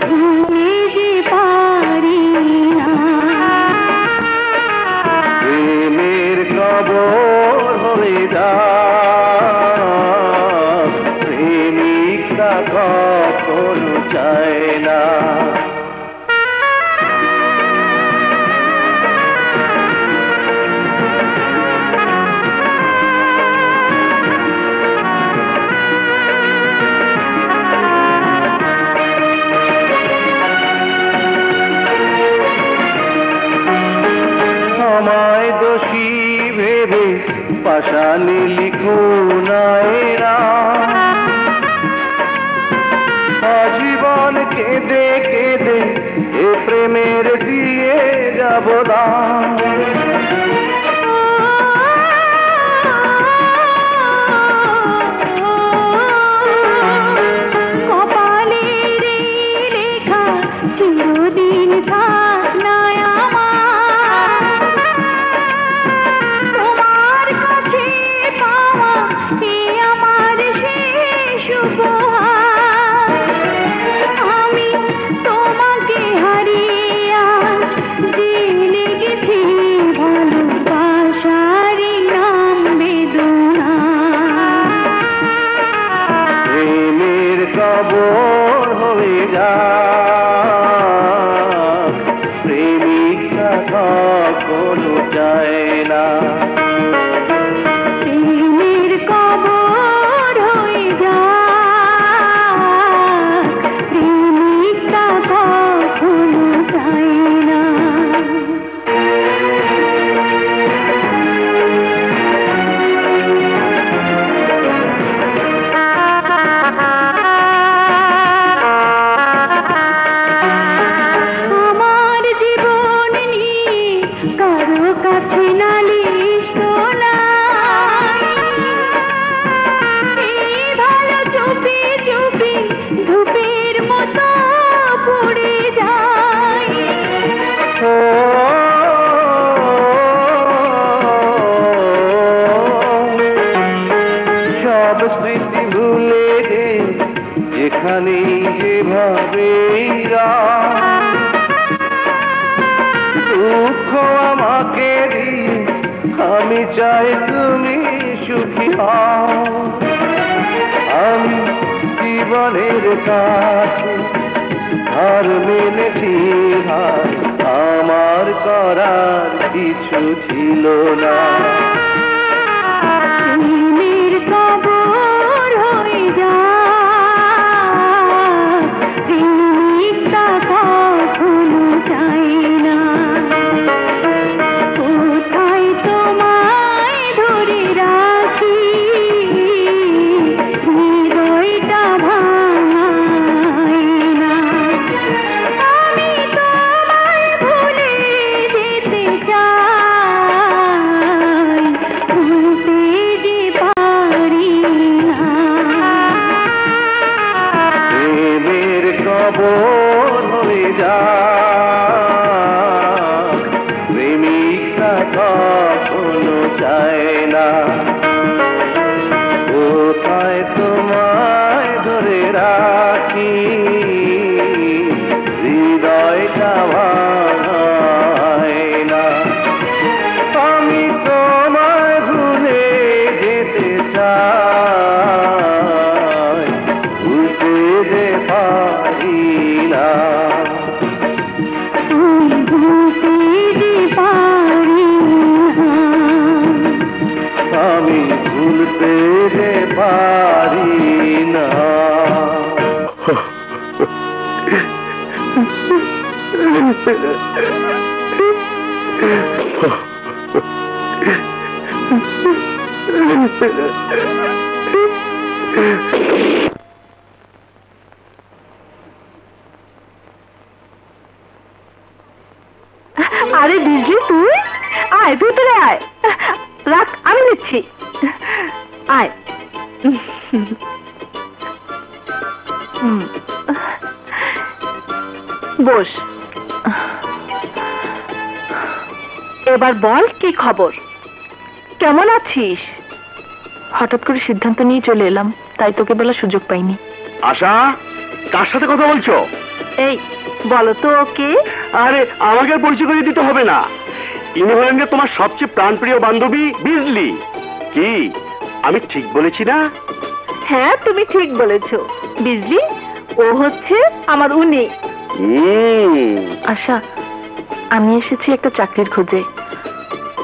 ভুলে যে পারি না। প্রেমের কবর হয়ে যাক, প্রেমিকটা কখনো চায় না। আমায় দোষী ভেবে পাষাণে লিখো না এরা, আজীবন কেঁদে কেঁদে এ প্রেমের দিয়ে যাব দাম। কপালের লেখা চিরদিন থাক না আমার, তোমার কাছে পাওয়া এ আমার শেষ উপহার। আমি তোমাকে হারিয়ে জেনে গেছি ভালোবাসারই নাম বেদনা। প্রেমের কবর হয়ে যাক, প্রেমিকটা কখনো চায় না। প্রেমের কবর হয়ে যায়, প্রেমিকটা কখনো চায় না। আমার জীবন নিয়ে কারো কাছে নালিশ শোনাই, এই ভালো চুপি চুপি ধূপের মতো পড়ে যায়। সব স্মৃতি ভুলে গে যেখানে যেভাবে দুঃখ আমাকে দিয়ে আমি চাই তুমি সুখী হও। আমি জীবনের কাছে আর মেনেছি হার, আমার করার কিছু ছিল না। প্রেমের কবর হয়ে যায়, প্রেমিকটা কখনো চায় না কোথায় তোমায় ধরে রাখি, হৃদয়টা ভাঙায় না। আমি তোমায় ভুলে যেতে চাই, না কোথায় তোমায় ধরে রাখি হৃদয়টা ভাঙায় না আমি তোমায় ভুলে যেতে চাই ভুলতে যে পারি না আমি ভুলতে যে পারি না আরে বিজলি তুই আয় ভিতরে আয় রাখ আমি নিচ্ছি আয় বস এবার বল কি খবর কেমন আছিস হঠাৎ করে সিদ্ধান্ত নিয়ে চলে এলাম, তাই তোকে বলার সুযোগ পাইনি। আশা, কার সাথে কথা বলছো? এই বলো তো ওকে। আরে আমাকে আর পরিচয় করে দিতে হবে না, ইনি হলেন যে তোমার সবচেয়ে প্রাণপ্রিয় বান্ধবী বিজলি। কি আমি ঠিক বলেছি না? হ্যাঁ তুমি ঠিক বলেছো বিজলি, ও হচ্ছে আমার উনি। আশা, আমি এসেছি একটা চাকরির খোঁজে,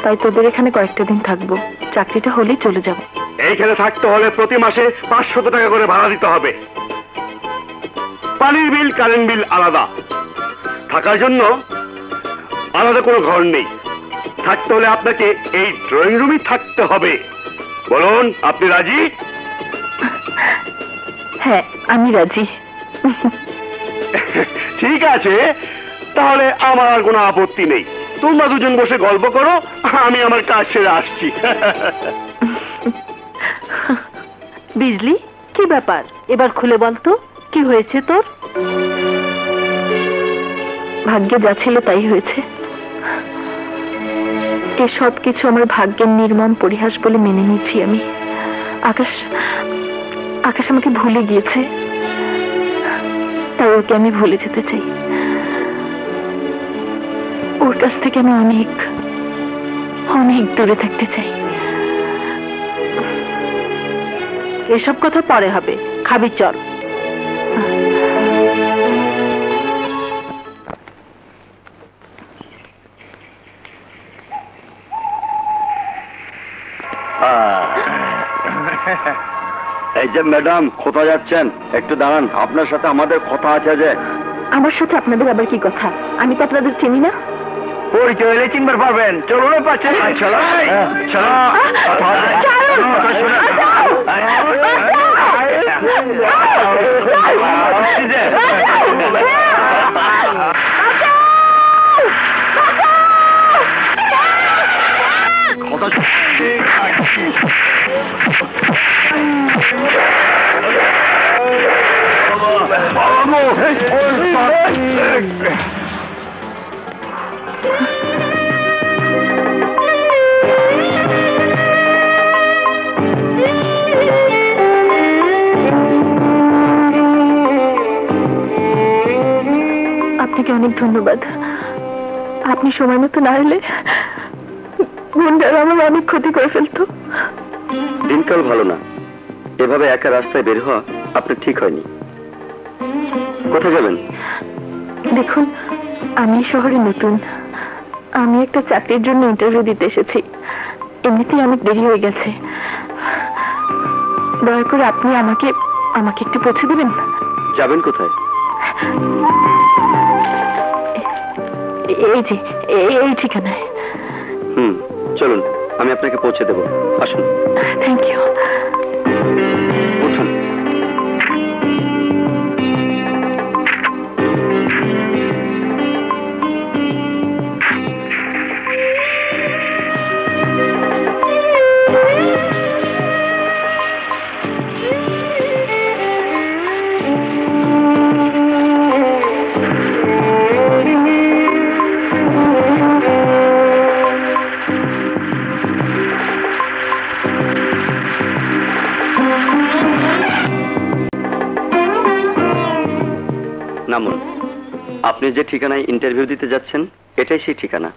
তাই তোদের এখানে কয়েকটা দিন থাকবো। চাকরিটা হলেই চলে যাব। এইখানে থাকতে হলে প্রতি মাসে 500 টাকা করে ভাড়া দিতে হবে। পানির বিল কারেন্ট বিল আলাদা, থাকার জন্য আলাদা কোনো ঘর নেই। থাকতে হলে আপনাকে এই ড্রয়িং রুমই থাকতে হবে। বলুন আপনি রাজি? হ্যাঁ আমি রাজি। ঠিক আছে, তাহলে আমার আর কোনো আপত্তি নেই। তোমরা দুজন বসে গল্প করো, আমি আমার কাজ সেরে আসছি। বিজলি কি ব্যাপার এবার খুলে বলতো, কি হয়েছে তোর? ভাগ্যে যা ছিল তাই হয়েছে। এসব কিছু আমার ভাগ্যের নির্মম পরিহাস বলে মেনে নিয়েছি আমি। আকাশ আকাশ আমাকে ভুলে গিয়েছে, তাই ওকে আমি ভুলে যেতে চাই। ওর কাছ থেকে আমি অনেক অনেক দূরে থাকতে চাই। এসব কথা পরে হবে, খাবি চল। এই যে ম্যাডাম, কোথায় যাচ্ছেন? একটু দাঁড়ান, আপনার সাথে আমাদের কথা আছে। যে আমার সাথে আপনাদের আবার কি কথা? আমি তো আপনাদের চিনি না। পরিচয় হলে চিনবার পারবেন। চলুন পাচ্ছে। চলো আপনাকে অনেক ধন্যবাদ। আপনি সময় মতো না এলে গুন্ডারা আমার অনেক ক্ষতি করে ফেলতো। দিনকাল ভালো না, এভাবে একা রাস্তায় বের হওয়া আপনার ঠিক হয়নি। কোথায় যাবেন? দেখুন, আমি শহরে নতুন, আমি একটা চাকরির জন্য ইন্টারভিউ দিতে এসেছি। এমনিতেই অনেক দেরি হয়ে গেছে। দয়া করে আপনি আমাকে আমাকে একটু পৌঁছে দেবেন। যাবেন কোথায়? এই যে এই ঠিকানায়। চলুন, আমি আপনাকে পৌঁছে দেবো। আসুন। Thank you. উঠুন। নামুন। আপনি যে ঠিকানায় ইন্টারভিউ দিতে যাচ্ছেন এটাই সেই ঠিকানা।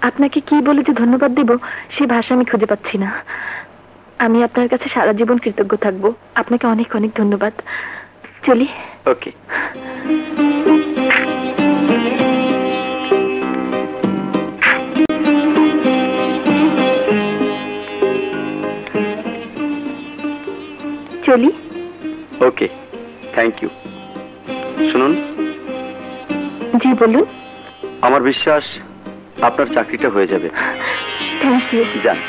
আপনাকে কি বলে যে ধন্যবাদ দেব সেই ভাষা আমি খুঁজে পাচ্ছি না। আমি আপনার কাছে সারা জীবন কৃতজ্ঞ থাকব। আপনাকে অনেক অনেক ধন্যবাদ। চলি। ওকে। চলি। Okay, thank you. শুনুন, জি বলুন। আমার বিশ্বাস আপনার চাকরিটা হয়ে যাবে। Thank you. যান।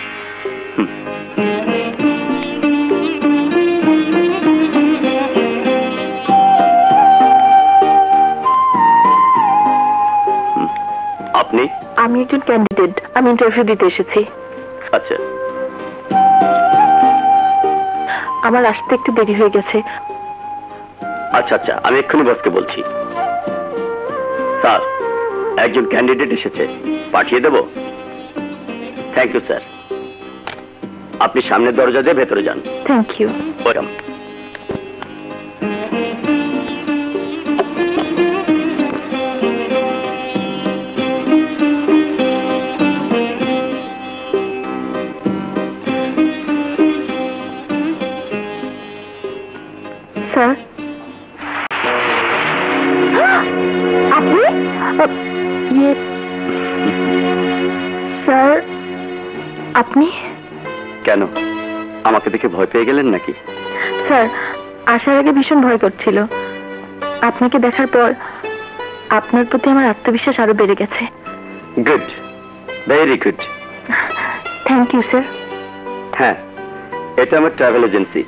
আপনি? আমি একজন ক্যান্ডিডেট, আমি ইন্টারভিউ দিতে এসেছি। আচ্ছা। আমার আসতে একটু দেরি হয়ে গেছে। আচ্ছা আচ্ছা, আমি এক্ষুনি বসকে বলছি। স্যার, একজন ক্যান্ডিডেট এসেছে, পাঠিয়ে দেব? Thank you sir. আপনি সামনের দরজা দিয়ে ভেতরে যান। Thank you. ওয়েলকাম। স্যার, আপনি? ইয়ে স্যার, আপনি? কেন, আমাকে দেখে ভয় পেয়ে গেলেন নাকি? স্যার, আসার আগে ভীষণ ভয় করছিল। আপনাকে দেখার পর আপনার প্রতি আমার আত্মবিশ্বাস আরো বেড়ে গেছে। Good, very good. Thank you sir. হ্যাঁ, এটা আমার ট্রাভেল এজেন্সি।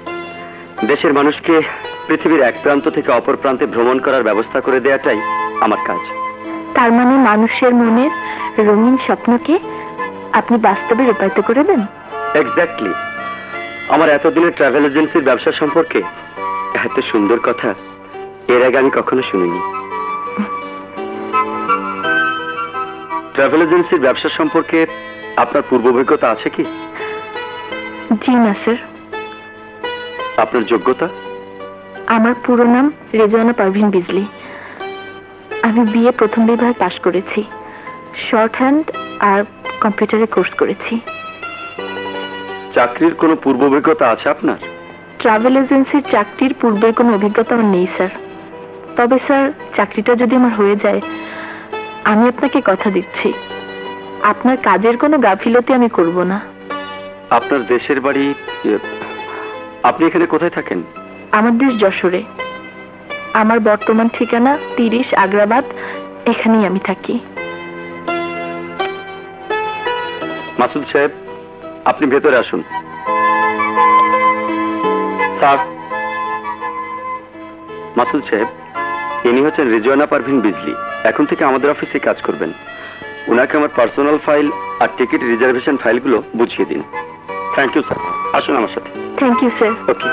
দেশের মানুষকে পৃথিবীর এক প্রান্ত থেকে অপর প্রান্তে ভ্রমণ করার ব্যবস্থা করে দেওয়াটাই আমার কাজ। তার মানে মানুষের মনের রঙিন স্বপ্নকে আপনি বাস্তবে রূপায়িত করে দেন? এক্স্যাক্টলি। আমার এতদিনের ট্রাভেল এজেন্সির ব্যবসা সম্পর্কে এত সুন্দর কথা এর আগে আমি কখনো শুনিনি। ট্রাভেল এজেন্সির ব্যবসা সম্পর্কে আপনার পূর্ব অভিজ্ঞতা আছে কি? জি না স্যার। আপনার যোগ্যতা? আমার পুরো নাম রেজওয়ানা পারভিন বিজলি। আমি বিএ প্রথম বিভাগ পাশ করেছি। শর্ট হ্যান্ড আর কম্পিউটারে কোর্স করেছি। চাকরির কোনো পূর্ব অভিজ্ঞতা আছে আপনার? ট্রাভেল এজেন্সির চাকরির পূর্বের কোনো অভিজ্ঞতা আমার নেই স্যার। তবে স্যার, চাকরিটা যদি আমার হয়ে যায়, আমি আপনাকে কথা দিচ্ছি আপনার কাজের কোনো গাফিলতি আমি করব না। আপনার দেশের বাড়ি? আপনি এখানে কোথায় থাকেন? আমার দেশ যশোরে। আমার বর্তমান ঠিকানা 30 আগ্রাবাদ। এখানেই আমি থাকি। মাসুদ সাহেব, আপনি ভেতরে আসুন। স্যার। মাসুদ সাহেব, ইনি হচ্ছেন রেজওয়ানা পারভিন বিজলি। এখন থেকে আমাদের অফিসে কাজ করবেন। ওনাকে আমার পার্সোনাল ফাইল আর টিকিট রিজার্ভেশন ফাইলগুলো বুঝিয়ে দিন। Thank you sir. আসুন আমার সাথে। Thank you sir. Okay.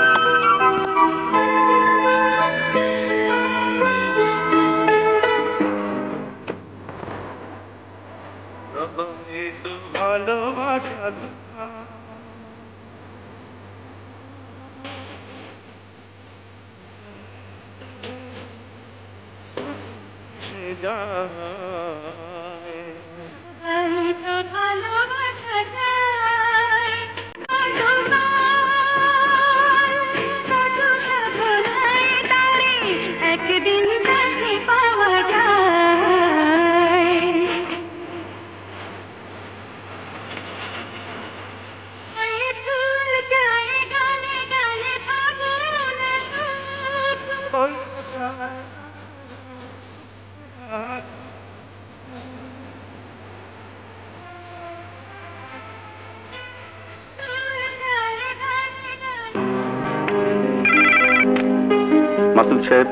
Masud সাহেব,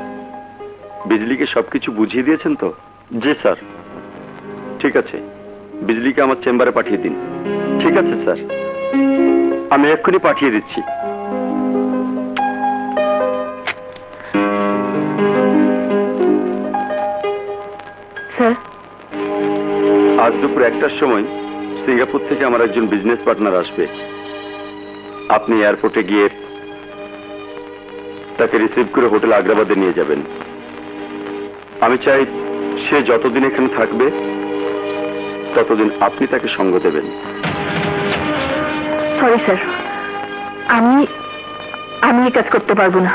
বিজলিকে সবকিছু বুঝিয়ে দিয়েছেন তো? জি স্যার। ঠিক আছে, বিজলিকে আমার চেম্বারে পাঠিয়ে দিন। ঠিক আছে স্যার, আমি এক্ষুনি পাঠিয়ে দিচ্ছি। স্যার, আজ দুপুর 1টার সময় সিঙ্গাপুর থেকে আমার একজন বিজনেস পার্টনার আসবে। আপনি এয়ারপোর্টে গিয়ে তাকে রিসিভ করে হোটেল আগ্রাবাদে নিয়ে যাবেন। আমি চাই সে যতদিন এখানে থাকবে ততদিন আপনি তাকে সঙ্গ দেবেন। সরি স্যার, আমি এই কাজ করতে পারবো না।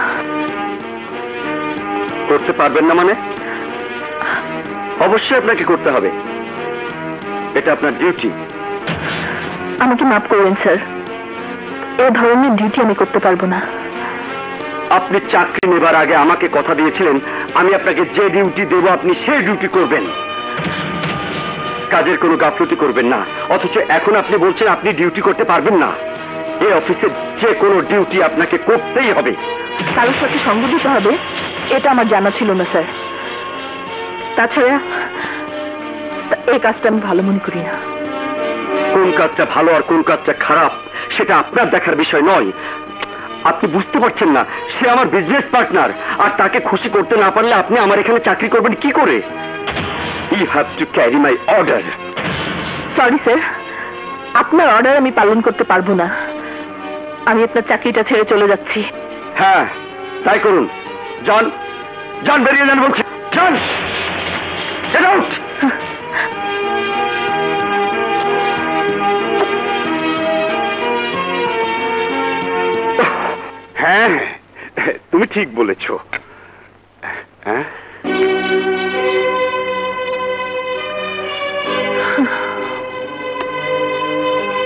করতে পারবেন না মানে? অবশ্যই আপনাকে করতে হবে, এটা আপনার ডিউটি। আমাকে মাফ করবেন স্যার, এ ধরনের ডিউটি আমি করতে পারবো না। আপনি চাকরি নেবার আগে আমাকে কথা দিয়েছিলেন আমি আপনাকে যে ডিউটি দেব আপনি সেই ডিউটি করবেন, কাজের কোনো গাফলতি করবেন না। অথচ এখন আপনি বলছেন আপনি ডিউটি করতে পারবেন না। এই অফিসে যে কোনো ডিউটি আপনাকে করতেই হবে। কারোর সাথে সঙ্গ দিতে হবে এটা আমার জানা ছিল না স্যার। তাছাড়া এই কাজটা আমি ভালো মনে করি না। কোন কাজটা ভালো আর কোন কাজটা খারাপ সেটা আপনার দেখার বিষয় নয়। আপনি বুঝতে পারছেন না, সে আমার বিজনেস পার্টনার, আর তাকে খুশি করতে না পারলে আপনি আমার এখানে চাকরি করবেন কি করে? You have to carry my order. Sorry sir, আপনার অর্ডার আমি পালন করতে পারবো না। আমি আপনার চাকরিটা ছেড়ে চলে যাচ্ছি। হ্যাঁ তাই করুন, যান যান, বেরিয়ে যান বলছি, যান। Get out! হ্যাঁ, তুমি ঠিক বলেছ। হ্যাঁ,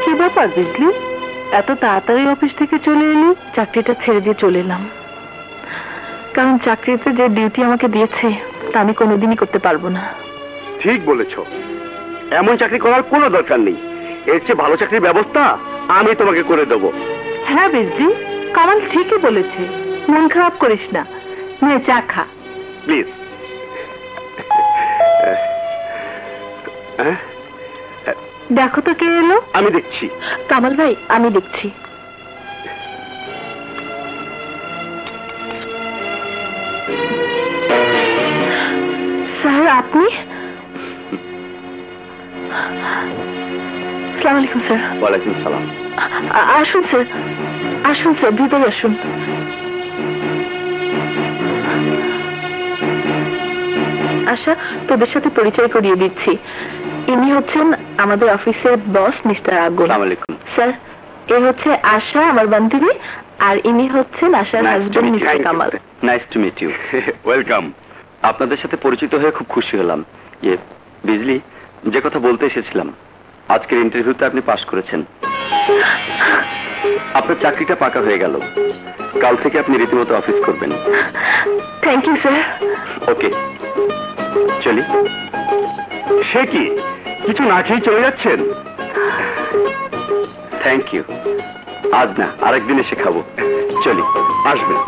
কি ব্যাপার বিজলি, এত তাড়াতাড়ি অফিস থেকে চলে এলি? চাকরিটা ছেড়ে দিয়ে চলে এলাম, কারণ চাকরিতে যে ডিউটি আমাকে দিয়েছে তা আমি কোনোদিনই করতে পারবো না। ঠিক বলেছ। এমন চাকরি করার কোনো দরকার নেই, এর চেয়ে ভালো চাকরির ব্যবস্থা আমি তোমাকে করে দেবো। হ্যাঁ বিজলি, কামাল ঠিকই বলেছে, মন খারাপ করিস না, নে চা খা। প্লিজ। দেখো তো কে এলো। আমি দেখছি। কামাল ভাই, আমি দেখছি। স্যার আপনি? আসসালামু আলাইকুম স্যার। ওয়ালাইকুম সালাম। আসুন স্যার, আসুন স্যার, ভিতরে আসুন। আশা, তোদের সাথে পরিচয় করিয়ে দিচ্ছি। ইনি হচ্ছেন আমাদের অফিসের বস মিস্টার আগুন। আসসালামু আলাইকুম। স্যার, এ হচ্ছে আশা আমার বান্ধবী, আর ইনি হচ্ছেন আশার husband mister Kamal. Nice to meet you. Welcome. আপনাদের সাথে পরিচিত হয়ে খুব খুশি হলাম। বিজলি, যে কথা বলতে এসেছিলাম, আজকের ইন্টারভিউতে আপনি পাস করেছেন, আপনার চাকরিটা পাকা হয়ে গেল। কাল থেকে আপনি রীতিমতো অফিস করবেন। Thank you sir. ওকে, চলি। সে কি, কিছু না খেয়ে চলে যাচ্ছেন? Thank you. আজ না, আরেকদিন এসে খাবো। চলি, আসবেন।